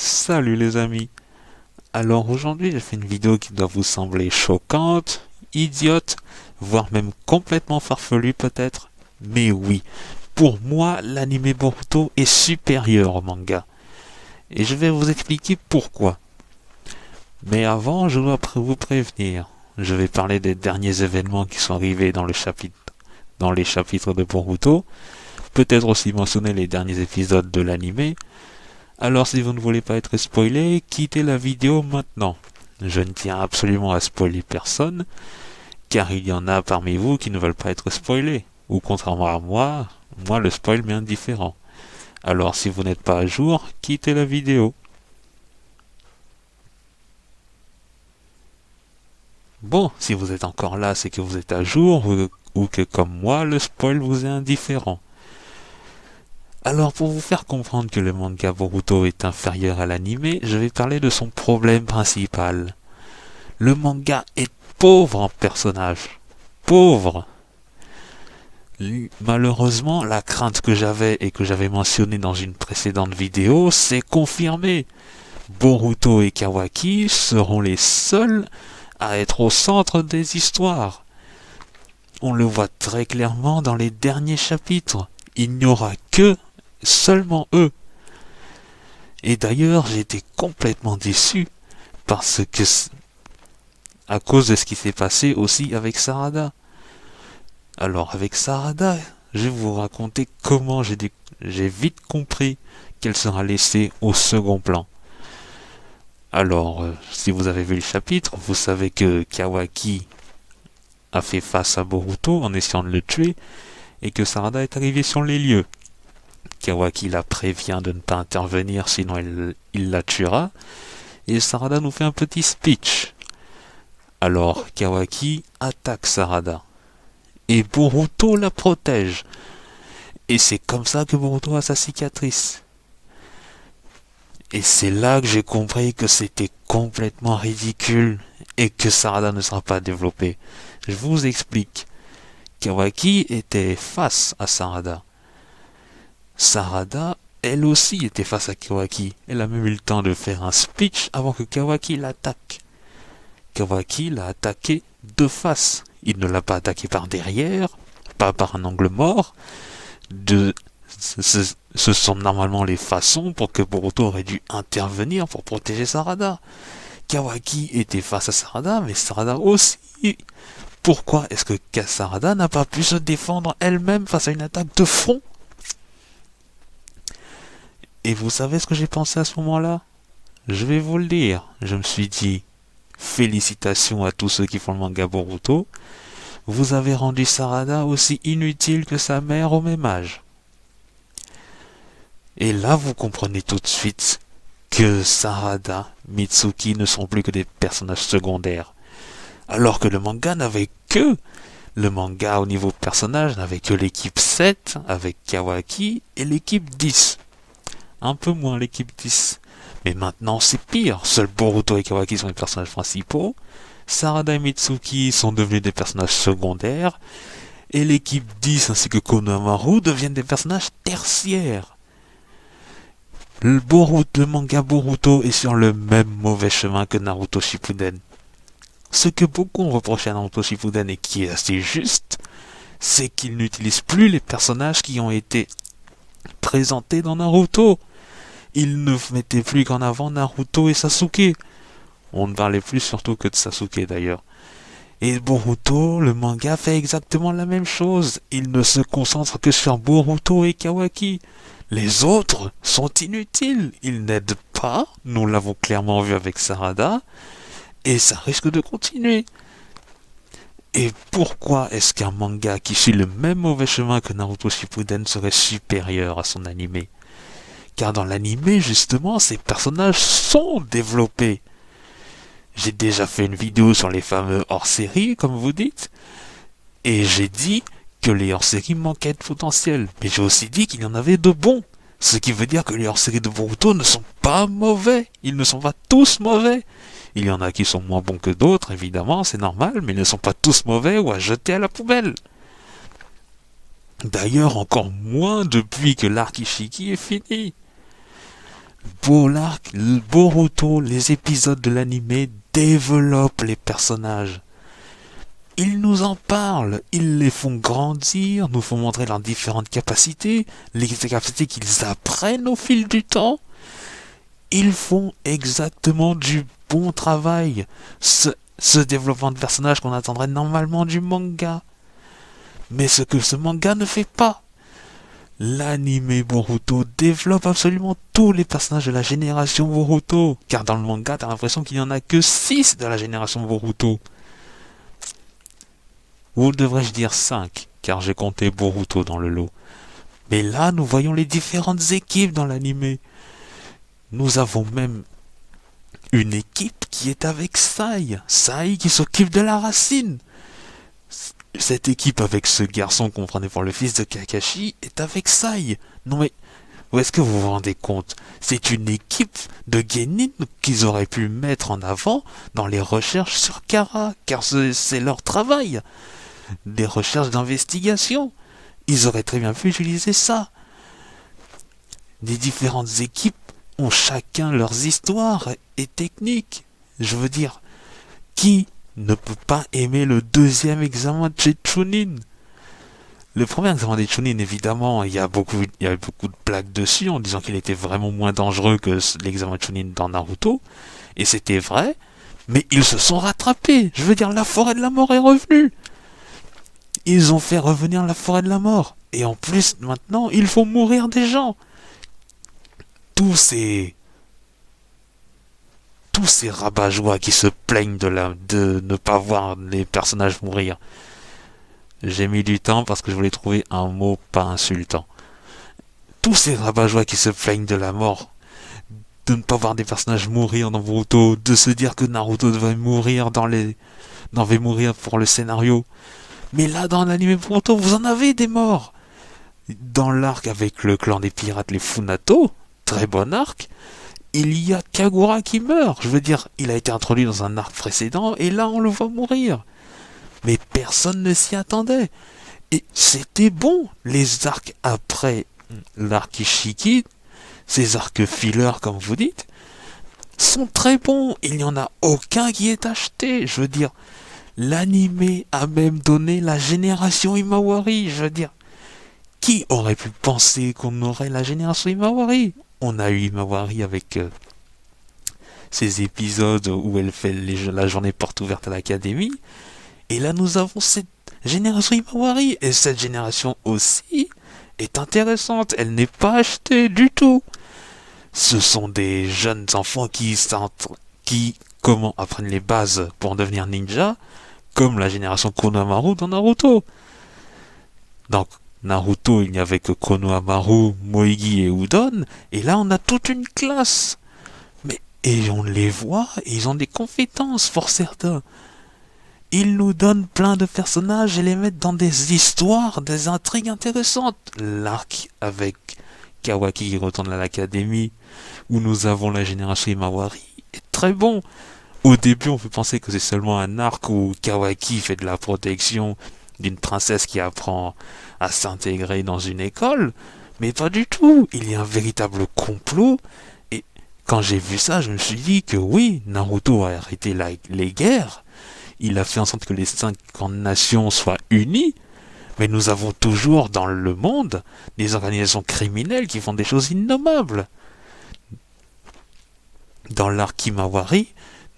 Salut les amis. Alors aujourd'hui j'ai fait une vidéo qui doit vous sembler choquante, idiote, voire même complètement farfelue peut-être. Mais oui, pour moi l'anime Boruto est supérieur au manga. Et je vais vous expliquer pourquoi. Mais avant je dois vous prévenir. Je vais parler des derniers événements qui sont arrivés dans les chapitres de Boruto. Peut-être aussi mentionner les derniers épisodes de l'anime. Alors si vous ne voulez pas être spoilé, quittez la vidéo maintenant. Je ne tiens absolument à spoiler personne, car il y en a parmi vous qui ne veulent pas être spoilés. Ou contrairement à moi le spoil m'est indifférent. Alors si vous n'êtes pas à jour, quittez la vidéo. Bon, si vous êtes encore là, c'est que vous êtes à jour, ou que comme moi, le spoil vous est indifférent. Alors pour vous faire comprendre que le manga Boruto est inférieur à l'anime, je vais parler de son problème principal. Le manga est pauvre en personnages. Pauvre. Malheureusement, la crainte que j'avais et que j'avais mentionnée dans une précédente vidéo s'est confirmée. Boruto et Kawaki seront les seuls à être au centre des histoires. On le voit très clairement dans les derniers chapitres. Il n'y aura que seulement eux. Et d'ailleurs, j'ai été complètement déçu parce que à cause de ce qui s'est passé aussi avec Sarada. Alors avec Sarada, je vais vous raconter comment j'ai vite compris qu'elle sera laissée au second plan. Alors, si vous avez vu le chapitre, vous savez que Kawaki a fait face à Boruto en essayant de le tuer et que Sarada est arrivée sur les lieux. Kawaki la prévient de ne pas intervenir sinon il la tuera et Sarada nous fait un petit speech. Alors Kawaki attaque Sarada et Boruto la protège. Et c'est comme ça que Boruto a sa cicatrice. Et c'est là que j'ai compris que c'était complètement ridicule et que Sarada ne sera pas développée. Je vous explique. Kawaki était face à Sarada. Sarada, elle aussi, était face à Kawaki. Elle a même eu le temps de faire un speech avant que Kawaki l'attaque. Kawaki l'a attaqué de face. Il ne l'a pas attaqué par derrière, pas par un angle mort. Ce sont normalement les façons pour que Boruto aurait dû intervenir pour protéger Sarada. Kawaki était face à Sarada, mais Sarada aussi. Pourquoi est-ce que Sarada n'a pas pu se défendre elle-même face à une attaque de front? Et vous savez ce que j'ai pensé à ce moment-là? Je vais vous le dire. Je me suis dit, félicitations à tous ceux qui font le manga Boruto. Vous avez rendu Sarada aussi inutile que sa mère au même âge. Et là, vous comprenez tout de suite que Sarada, Mitsuki ne sont plus que des personnages secondaires. Alors que le manga n'avait que... Le manga au niveau personnage n'avait que l'équipe 7 avec Kawaki et l'équipe 10. Un peu moins l'équipe 10. Mais maintenant c'est pire. Seuls Boruto et Kawaki sont les personnages principaux. Sarada et Mitsuki sont devenus des personnages secondaires. Et l'équipe 10 ainsi que Konohamaru deviennent des personnages tertiaires. Le manga Boruto est sur le même mauvais chemin que Naruto Shippuden. Ce que beaucoup ont reproché à Naruto Shippuden et qui est assez juste, c'est qu'il n'utilise plus les personnages qui ont été présentés dans Naruto. Il ne mettait plus qu'en avant Naruto et Sasuke. On ne parlait plus surtout que de Sasuke d'ailleurs. Et Boruto, le manga fait exactement la même chose. Il ne se concentre que sur Boruto et Kawaki. Les autres sont inutiles. Ils n'aident pas. Nous l'avons clairement vu avec Sarada. Et ça risque de continuer. Et pourquoi est-ce qu'un manga qui suit le même mauvais chemin que Naruto Shippuden serait supérieur à son animé? Car dans l'anime, justement, ces personnages sont développés. J'ai déjà fait une vidéo sur les fameux hors-série, comme vous dites, et j'ai dit que les hors-série manquaient de potentiel. Mais j'ai aussi dit qu'il y en avait de bons. Ce qui veut dire que les hors-série de Boruto ne sont pas mauvais. Ils ne sont pas tous mauvais. Il y en a qui sont moins bons que d'autres, évidemment, c'est normal, mais ils ne sont pas tous mauvais ou à jeter à la poubelle. D'ailleurs, encore moins depuis que l'arc Ishiki est fini. Boruto, les épisodes de l'anime développent les personnages. Ils nous en parlent, ils les font grandir, nous font montrer leurs différentes capacités, les capacités qu'ils apprennent au fil du temps. Ils font exactement du bon travail, ce développement de personnages qu'on attendrait normalement du manga. Mais ce que ce manga ne fait pas. L'anime Boruto développe absolument tous les personnages de la génération Boruto. Car dans le manga, t'as l'impression qu'il n'y en a que 6 de la génération Boruto. Ou devrais-je dire 5, car j'ai compté Boruto dans le lot. Mais là, nous voyons les différentes équipes dans l'anime. Nous avons même une équipe qui est avec Sai. Sai qui s'occupe de la racine. Cette équipe avec ce garçon qu'on prenait pour le fils de Kakashi est avec Sai. Non mais, où est-ce que vous vous rendez compte? C'est une équipe de genin qu'ils auraient pu mettre en avant dans les recherches sur Kara, car c'est leur travail. Des recherches d'investigation. Ils auraient très bien pu utiliser ça. Les différentes équipes ont chacun leurs histoires et techniques. Je veux dire, qui ne peut pas aimer le deuxième examen de Chunin? Le premier examen de Chunin, évidemment, il y a beaucoup de blagues dessus en disant qu'il était vraiment moins dangereux que l'examen de Chunin dans Naruto. Et c'était vrai, mais ils se sont rattrapés. Je veux dire, la forêt de la mort est revenue. Ils ont fait revenir la forêt de la mort. Et en plus, maintenant, il faut mourir des gens. Tous ces rabat-joie qui se plaignent de ne pas voir les personnages mourir. J'ai mis du temps parce que je voulais trouver un mot pas insultant. Tous ces rabat-joie qui se plaignent de la mort, de ne pas voir des personnages mourir dans Boruto, de se dire que Naruto devait mourir devait mourir pour le scénario. Mais là, dans l'anime Boruto, vous en avez des morts. Dans l'arc avec le clan des pirates, les Funato, très bon arc, il y a Kagura qui meurt. Je veux dire, il a été introduit dans un arc précédent et là on le voit mourir. Mais personne ne s'y attendait. Et c'était bon. Les arcs après l'arc Ishiki, ces arcs filler comme vous dites, sont très bons. Il n'y en a aucun qui est acheté. Je veux dire, l'anime a même donné la génération Himawari. Je veux dire, qui aurait pu penser qu'on aurait la génération Himawari? On a eu Himawari avec ces épisodes où elle fait la journée porte ouverte à l'académie. Et là, nous avons cette génération Himawari. Et cette génération aussi est intéressante. Elle n'est pas achetée du tout. Ce sont des jeunes enfants qui apprennent les bases pour devenir ninja, comme la génération Konohamaru dans Naruto. Donc, Naruto, il n'y avait que Konohamaru, Moegi et Udon, et là on a toute une classe. Et on les voit, et ils ont des compétences pour certains. Ils nous donnent plein de personnages et les mettent dans des histoires, des intrigues intéressantes. L'arc avec Kawaki qui retourne à l'académie, où nous avons la génération Himawari, est très bon. Au début, on peut penser que c'est seulement un arc où Kawaki fait de la protection d'une princesse qui apprend à s'intégrer dans une école, mais pas du tout. Il y a un véritable complot, et quand j'ai vu ça, je me suis dit que oui, Naruto a arrêté les guerres, il a fait en sorte que les 50 nations soient unies, mais nous avons toujours dans le monde des organisations criminelles qui font des choses innommables. Dans l'arc Himawari,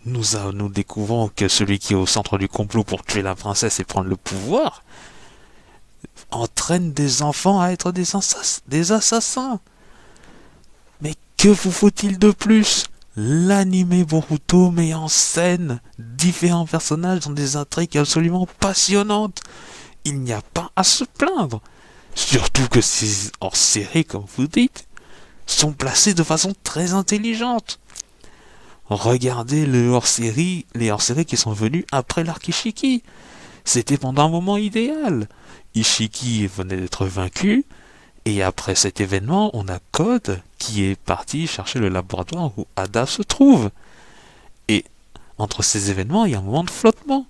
nous découvrons que celui qui est au centre du complot pour tuer la princesse et prendre le pouvoir entraîne des enfants à être des assassins. Mais que vous faut-il de plus? L'anime Boruto met en scène différents personnages dans des intrigues absolument passionnantes. Il n'y a pas à se plaindre. Surtout que ces hors-séries, comme vous dites, sont placés de façon très intelligente. Regardez les hors-séries qui sont venus après l'arc Ishiki. C'était pendant un moment idéal. Ishiki venait d'être vaincu, et après cet événement, on a Code qui est parti chercher le laboratoire où Ada se trouve. Et entre ces événements, il y a un moment de flottement.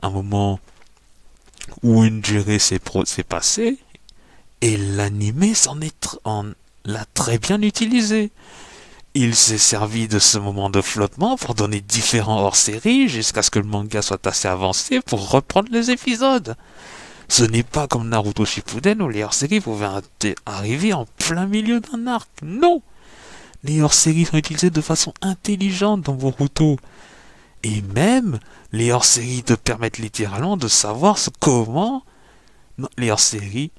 Un moment où une durée s'est passée, et l'anime l'a très bien utilisé. Il s'est servi de ce moment de flottement pour donner différents hors-séries jusqu'à ce que le manga soit assez avancé pour reprendre les épisodes. Ce n'est pas comme Naruto Shippuden où les hors-séries pouvaient arriver en plein milieu d'un arc. Non! Les hors-séries sont utilisés de façon intelligente dans Boruto. Et même, les hors-séries te permettent littéralement de savoir comment les hors-séries,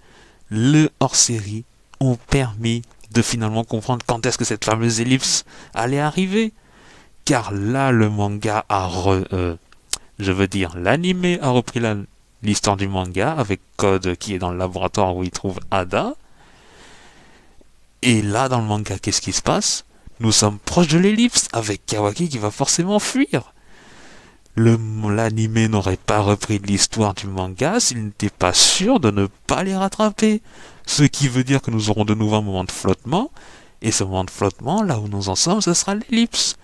le hors-série, ont permis de finalement comprendre quand est-ce que cette fameuse ellipse allait arriver. Car là, le manga l'anime a repris l'histoire du manga avec Code qui est dans le laboratoire où il trouve Ada. Et là, dans le manga, qu'est-ce qui se passe? Nous sommes proches de l'ellipse avec Kawaki qui va forcément fuir. L'anime n'aurait pas repris l'histoire du manga s'il n'était pas sûr de ne pas les rattraper. Ce qui veut dire que nous aurons de nouveau un moment de flottement. Et ce moment de flottement, là où nous en sommes, ce sera l'ellipse.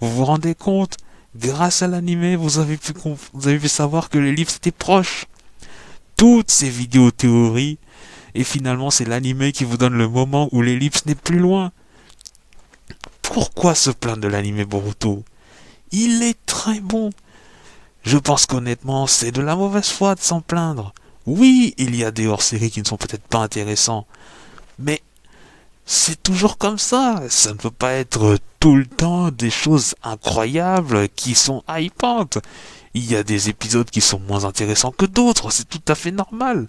Vous vous rendez compte? Grâce à l'anime, vous avez pu savoir que l'ellipse était proche. Toutes ces vidéos théories, et finalement c'est l'anime qui vous donne le moment où l'ellipse n'est plus loin. Pourquoi se plaindre de l'anime Boruto? Il est très bon. Je pense qu'honnêtement, c'est de la mauvaise foi de s'en plaindre. Oui, il y a des hors-séries qui ne sont peut-être pas intéressants, mais c'est toujours comme ça. Ça ne peut pas être tout le temps des choses incroyables qui sont hypantes. Il y a des épisodes qui sont moins intéressants que d'autres, c'est tout à fait normal.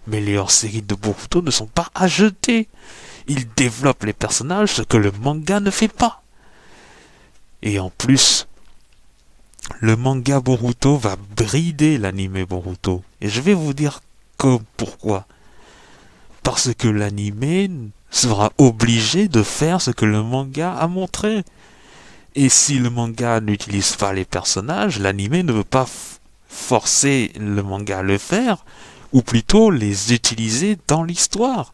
Mais les hors-séries de Boruto ne sont pas à jeter. Ils développent les personnages, ce que le manga ne fait pas. Et en plus, le manga Boruto va brider l'anime Boruto. Et je vais vous dire pourquoi. Parce que l'anime sera obligé de faire ce que le manga a montré. Et si le manga n'utilise pas les personnages, l'anime ne veut pas forcer le manga à le faire, ou plutôt les utiliser dans l'histoire.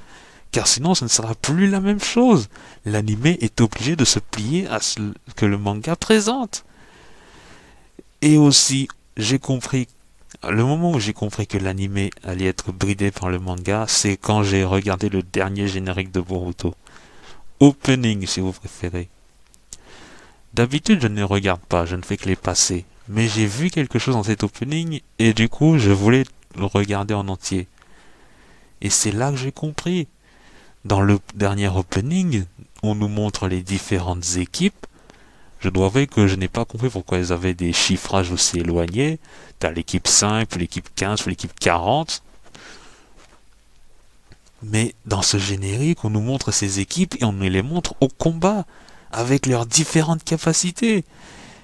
Car sinon ce ne sera plus la même chose. L'anime est obligé de se plier à ce que le manga présente. Et aussi, le moment où j'ai compris que l'anime allait être bridé par le manga, c'est quand j'ai regardé le dernier générique de Boruto. Opening, si vous préférez. D'habitude, je ne les regarde pas, je ne fais que les passer. Mais j'ai vu quelque chose dans cet opening, et du coup, je voulais le regarder en entier. Et c'est là que j'ai compris. Dans le dernier opening, on nous montre les différentes équipes. Je dois avouer que je n'ai pas compris pourquoi ils avaient des chiffrages aussi éloignés. T'as l'équipe 5, puis l'équipe 15, puis l'équipe 40. Mais dans ce générique, on nous montre ces équipes et on nous les montre au combat, avec leurs différentes capacités.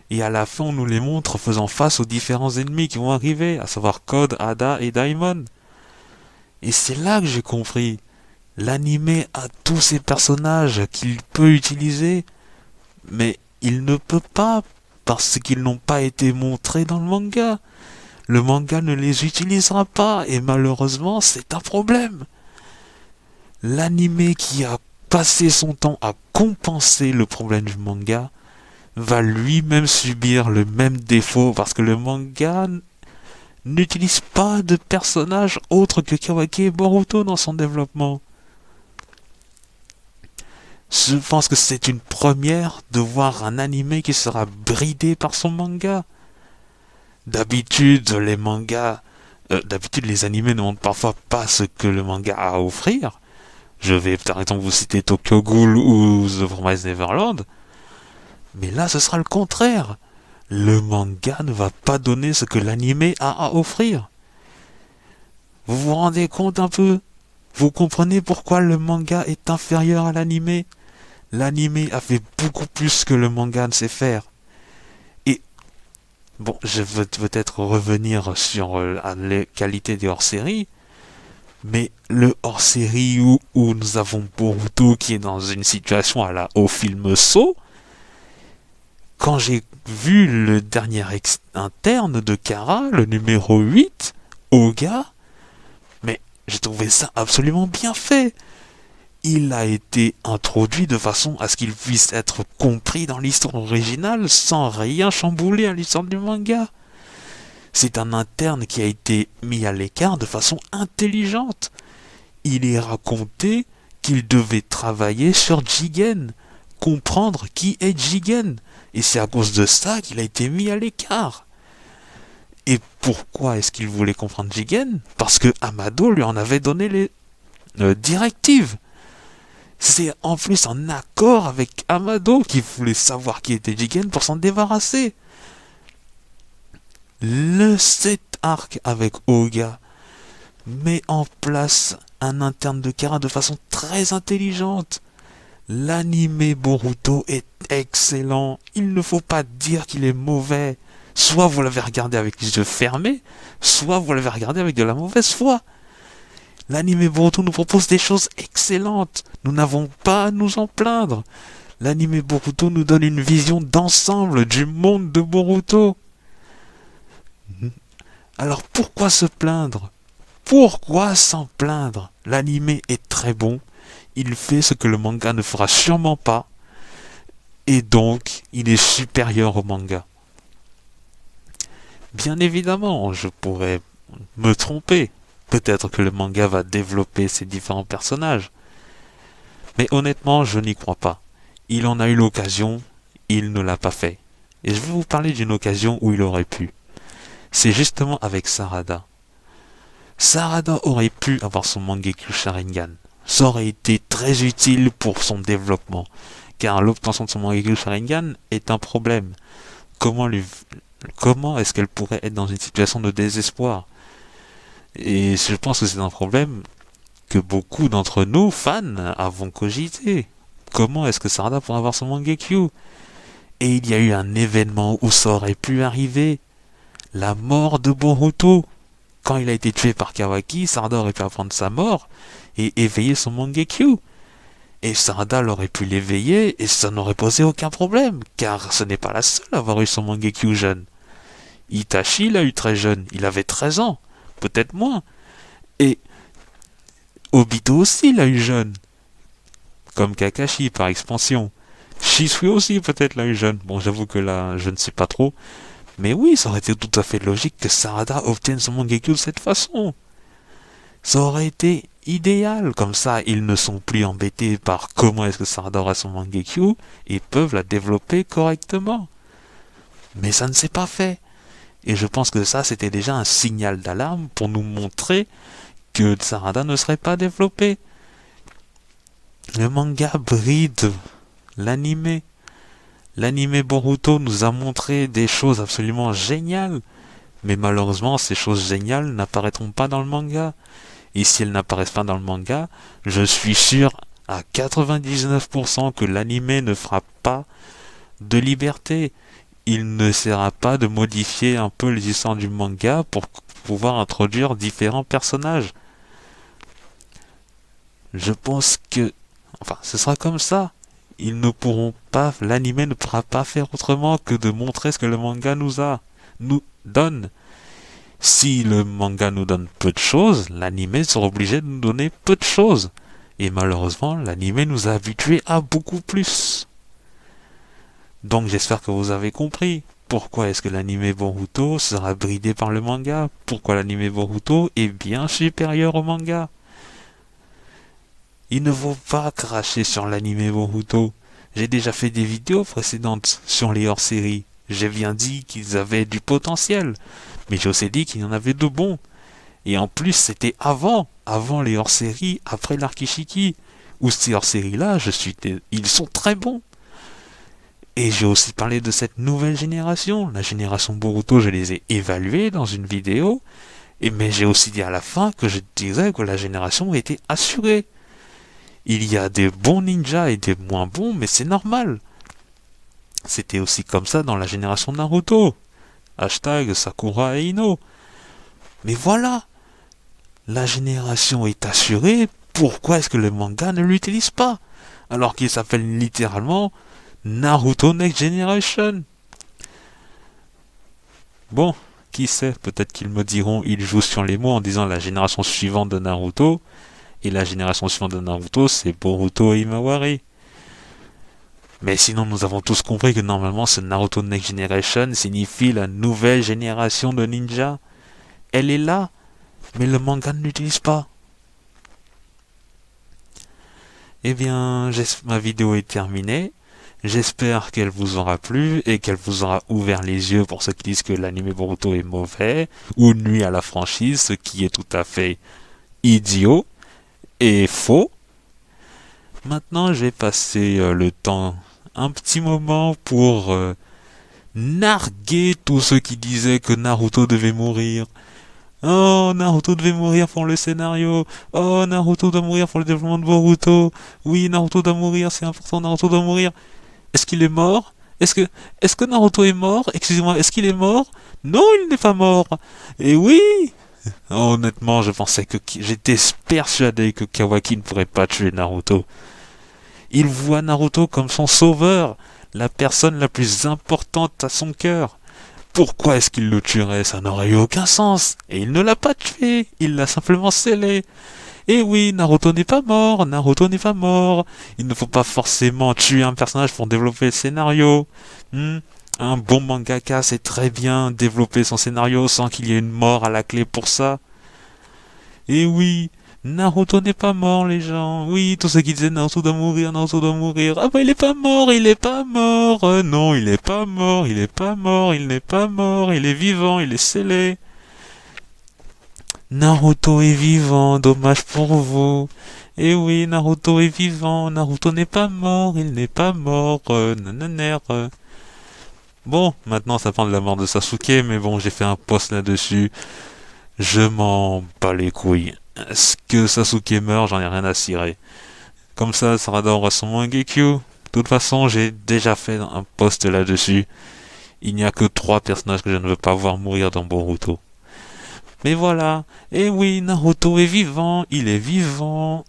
Et à la fin, on nous les montre faisant face aux différents ennemis qui vont arriver, à savoir Code, Ada et Daimon. Et c'est là que j'ai compris. L'anime a tous ces personnages qu'il peut utiliser, mais il ne peut pas, parce qu'ils n'ont pas été montrés dans le manga. Le manga ne les utilisera pas, et malheureusement, c'est un problème. L'anime qui a passé son temps à compenser le problème du manga va lui-même subir le même défaut, parce que le manga n'utilise pas de personnages autres que Kawaki et Boruto dans son développement. Je pense que c'est une première de voir un anime qui sera bridé par son manga. D'habitude, les animés ne montrent parfois pas ce que le manga a à offrir. Je vais par exemple vous citer Tokyo Ghoul ou The Promised Neverland. Mais là, ce sera le contraire. Le manga ne va pas donner ce que l'anime a à offrir. Vous vous rendez compte un peu? Vous comprenez pourquoi le manga est inférieur à l'anime? L'anime a fait beaucoup plus que le manga ne sait faire. Et, bon, je veux peut-être revenir sur les qualités des hors-séries, mais le hors-série où nous avons Boruto qui est dans une situation à la au film Saw, quand j'ai vu le dernier interne de Kara, le numéro 8, Oga, mais j'ai trouvé ça absolument bien fait. Il a été introduit de façon à ce qu'il puisse être compris dans l'histoire originale sans rien chambouler à l'histoire du manga. C'est un interne qui a été mis à l'écart de façon intelligente. Il est raconté qu'il devait travailler sur Jigen, comprendre qui est Jigen. Et c'est à cause de ça qu'il a été mis à l'écart. Et pourquoi est-ce qu'il voulait comprendre Jigen? Parce que Amado lui en avait donné les directives. C'est en plus en accord avec Amado qui voulait savoir qui était Jigen pour s'en débarrasser. Cet arc avec Oga met en place un interne de Kara de façon très intelligente. L'anime Boruto est excellent. Il ne faut pas dire qu'il est mauvais. Soit vous l'avez regardé avec les yeux fermés, soit vous l'avez regardé avec de la mauvaise foi. L'anime Boruto nous propose des choses excellentes. Nous n'avons pas à nous en plaindre. L'anime Boruto nous donne une vision d'ensemble du monde de Boruto. Alors pourquoi se plaindre? Pourquoi s'en plaindre? L'anime est très bon. Il fait ce que le manga ne fera sûrement pas. Et donc, il est supérieur au manga. Bien évidemment, je pourrais me tromper. Peut-être que le manga va développer ses différents personnages. Mais honnêtement, je n'y crois pas. Il en a eu l'occasion, il ne l'a pas fait. Et je vais vous parler d'une occasion où il aurait pu. C'est justement avec Sarada. Sarada aurait pu avoir son Mangekyou Sharingan. Ça aurait été très utile pour son développement. Car l'obtention de son Mangekyou Sharingan est un problème. Comment est-ce qu'elle pourrait être dans une situation de désespoir? Et je pense que c'est un problème que beaucoup d'entre nous, fans, avons cogité. Comment est-ce que Sarada pourrait avoir son Mangekyou? Et il y a eu un événement où ça aurait pu arriver. La mort de Boruto. Quand il a été tué par Kawaki, Sarada aurait pu apprendre sa mort et éveiller son Mangekyou. Et Sarada aurait pu l'éveiller et ça n'aurait posé aucun problème, car ce n'est pas la seule à avoir eu son Mangekyou jeune. Itachi l'a eu très jeune, il avait 13 ans, peut-être moins. Et Obito aussi l'a eu jeune, comme Kakashi par expansion. Shisui aussi peut-être l'a eu jeune. Bon, j'avoue que là, je ne sais pas trop. Mais oui, ça aurait été tout à fait logique que Sarada obtienne son Mangekyou de cette façon. Ça aurait été idéal, comme ça ils ne sont plus embêtés par comment est-ce que Sarada aura son Mangekyou et peuvent la développer correctement. Mais ça ne s'est pas fait. Et je pense que ça c'était déjà un signal d'alarme pour nous montrer que Sarada ne serait pas développé. Le manga bride l'anime. L'anime Boruto nous a montré des choses absolument géniales. Mais malheureusement, ces choses géniales n'apparaîtront pas dans le manga. Et si elles n'apparaissent pas dans le manga, je suis sûr à 99% que l'anime ne fera pas de liberté. Il ne essaiera pas de modifier un peu les histoires du manga pour pouvoir introduire différents personnages. Je pense que... Enfin, ce sera comme ça. Ils ne pourront pas... L'anime ne pourra pas faire autrement que de montrer ce que le manga nous donne. Si le manga nous donne peu de choses, l'anime sera obligé de nous donner peu de choses. Et malheureusement, l'anime nous a habitués à beaucoup plus. Donc j'espère que vous avez compris. Pourquoi est-ce que l'anime Boruto sera bridé par le manga? Pourquoi l'anime Boruto est bien supérieur au manga? Il ne faut pas cracher sur l'anime Boruto. J'ai déjà fait des vidéos précédentes sur les hors-séries. J'ai bien dit qu'ils avaient du potentiel. Mais j'ai aussi dit qu'il y en avait de bons. Et en plus, c'était avant les hors-séries, après l'Arkishiki. Où ces hors-séries-là, ils sont très bons. Et j'ai aussi parlé de cette nouvelle génération. La génération Boruto, je les ai évalués dans une vidéo. Mais j'ai aussi dit à la fin que je disais que la génération était assurée. Il y a des bons ninjas et des moins bons, mais c'est normal. C'était aussi comme ça dans la génération Naruto. Hashtag Sakura et Ino. Mais voilà, la génération est assurée, pourquoi est-ce que le manga ne l'utilise pas? Alors qu'il s'appelle littéralement Naruto Next Generation. Bon, qui sait, peut-être qu'ils me diront, ils jouent sur les mots en disant la génération suivante de Naruto, et la génération suivante de Naruto, c'est Boruto et Imawari. Mais sinon, nous avons tous compris que normalement, ce Naruto Next Generation signifie la nouvelle génération de ninja. Elle est là, mais le manga ne l'utilise pas. Eh bien, ma vidéo est terminée. J'espère qu'elle vous aura plu et qu'elle vous aura ouvert les yeux pour ceux qui disent que l'anime Boruto est mauvais ou nuit à la franchise, ce qui est tout à fait idiot et faux. Maintenant, je vais passer le temps un petit moment pour narguer tous ceux qui disaient que Naruto devait mourir. Oh, Naruto devait mourir pour le scénario. Oh, Naruto doit mourir pour le développement de Boruto. Oui, Naruto doit mourir, c'est important, Naruto doit mourir. Est-ce qu'il est mort? Est-ce que Naruto est mort? Excusez-moi, est-ce qu'il est mort? Non, il n'est pas mort. Et oui! Honnêtement, j'étais persuadé que Kawaki ne pourrait pas tuer Naruto. Il voit Naruto comme son sauveur, la personne la plus importante à son cœur. Pourquoi est-ce qu'il le tuerait? Ça n'aurait eu aucun sens. Et il ne l'a pas tué, il l'a simplement scellé. Et oui, Naruto n'est pas mort, Naruto n'est pas mort. Il ne faut pas forcément tuer un personnage pour développer le scénario. Un bon mangaka sait très bien développer son scénario sans qu'il y ait une mort à la clé pour ça. Et oui, Naruto n'est pas mort, les gens. Oui, tous ceux qui disaient Naruto doit mourir, Naruto doit mourir. Ah bah il est pas mort, il est pas mort. Non, il est pas mort, il est pas mort, il n'est pas mort, il est vivant, il est scellé. Naruto est vivant, dommage pour vous. Et oui, Naruto est vivant, Naruto n'est pas mort, il n'est pas mort, nanana. Bon, maintenant ça parle de la mort de Sasuke, mais bon, j'ai fait un post là-dessus. Je m'en bats les couilles. Est-ce que Sasuke meurt, j'en ai rien à cirer. Comme ça Sarada aura son Mangekyu. De toute façon, j'ai déjà fait un post là-dessus. Il n'y a que 3 personnages que je ne veux pas voir mourir dans Boruto. Mais voilà. Et oui, Naruto est vivant, il est vivant.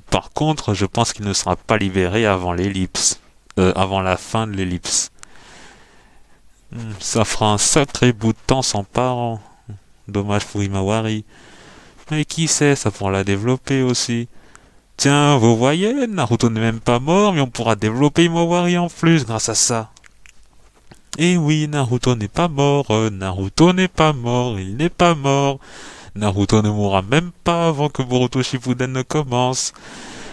Par contre, je pense qu'il ne sera pas libéré avant l'ellipse. Avant la fin de l'ellipse. Ça fera un sacré bout de temps sans parents. Dommage pour Imawari. Mais qui sait, ça pourra la développer aussi. Tiens, vous voyez, Naruto n'est même pas mort, mais on pourra développer Imawari en plus grâce à ça. Et oui, Naruto n'est pas mort, Naruto n'est pas mort, il n'est pas mort. Naruto ne mourra même pas avant que Boruto Shippuden ne commence.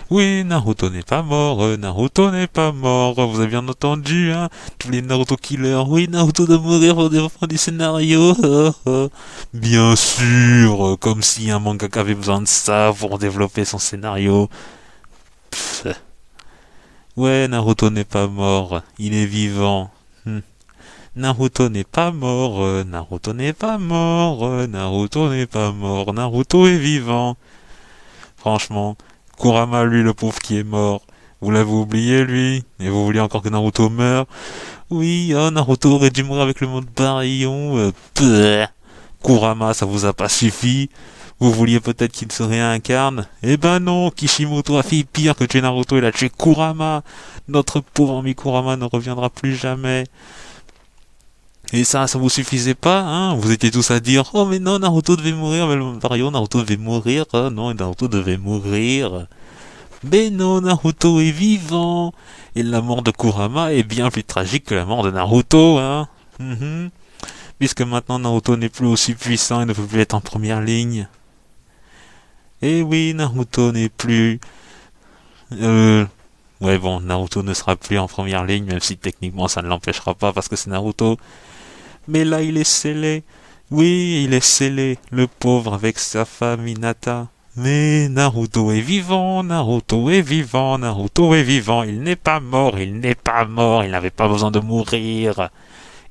Oui, Naruto n'est pas mort, Naruto n'est pas mort. Vous avez bien entendu, hein? Tous les Naruto killers. Oui, Naruto doit mourir pour le développement du scénario. Bien sûr, comme si un mangaka avait besoin de ça pour développer son scénario. Pff. Ouais, Naruto n'est pas mort, il est vivant. Naruto n'est pas mort, Naruto n'est pas mort, Naruto n'est pas mort, Naruto est vivant. Franchement, Kurama, lui, le pauvre qui est mort. Vous l'avez oublié, lui? Et vous vouliez encore que Naruto meure? Oui, oh, Naruto aurait dû mourir avec le mot de Baryon. Kurama, ça vous a pas suffi? Vous vouliez peut-être qu'il se réincarne? Eh ben non, Kishimoto a fait pire que tuer Naruto, il a tué Kurama. Notre pauvre ami Kurama ne reviendra plus jamais. Et ça vous suffisait pas, hein? Vous étiez tous à dire, oh mais non, Naruto devait mourir, mais Mario, Naruto devait mourir, non, Naruto devait mourir. Mais non, Naruto est vivant. Et la mort de Kurama est bien plus tragique que la mort de Naruto, hein? Puisque maintenant Naruto n'est plus aussi puissant et ne peut plus être en première ligne. Et oui, Naruto n'est plus... Ouais bon, Naruto ne sera plus en première ligne, même si techniquement ça ne l'empêchera pas parce que c'est Naruto. Mais là il est scellé. Oui, il est scellé, le pauvre avec sa femme Hinata. Mais Naruto est vivant, Naruto est vivant, Naruto est vivant. Il n'est pas mort, il n'est pas mort, il n'avait pas besoin de mourir.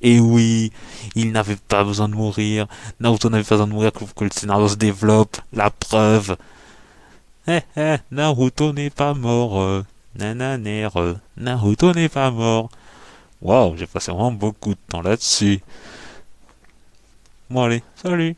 Et oui, il n'avait pas besoin de mourir. Naruto n'avait pas besoin de mourir pour que le scénario se développe. La preuve. Naruto n'est pas mort. Nananère. Naruto n'est pas mort. Waouh, j'ai passé vraiment beaucoup de temps là-dessus. Bon allez, salut.